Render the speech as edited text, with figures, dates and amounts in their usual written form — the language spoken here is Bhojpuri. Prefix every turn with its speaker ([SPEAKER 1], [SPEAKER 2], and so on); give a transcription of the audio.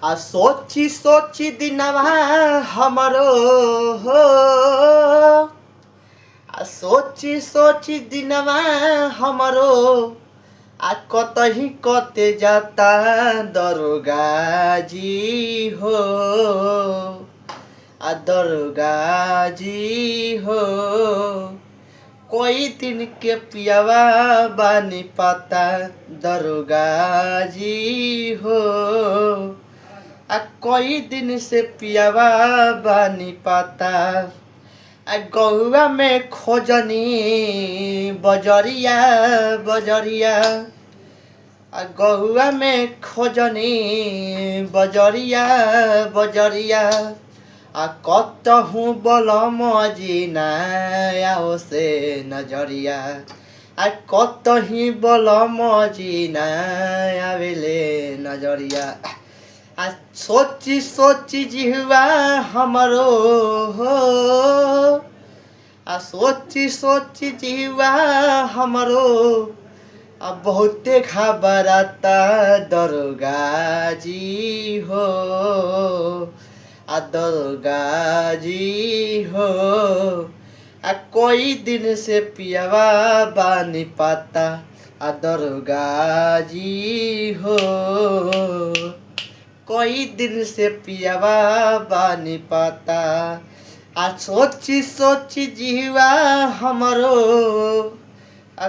[SPEAKER 1] आ सोची सोची दिनवा हमरो हो। आ सोची सोची दिनवा हमरो आ कतही कते जाता दरोगा जी हो। आ दरोगा जी हो। कोई दिन के पियावा बानी पाता दरोगा जी हो। आ कोई दिन से पियावा बानी पाता। आ गौआ में खोजनी बजरिया बजरिया। आ गौआ में खोजनी बजरिया बजरिया। आ कतहूँ बलम जीना आओ से नजरिया। आ कतही बलम जीना आवेले नजरिया। आ सोची सोची जिहुआ हमरो हो। आ सोची सोची जिहुआ हमरो आ बहुते घबराता दरोगा जी हो। आ दरोगा जी हो। आ कोई दिन से पियावा बानी पाता आ दरोगा जी हो। कोई दिन से पियावा बानी पाता। आ सोची सोची जिहुआ हमरो आ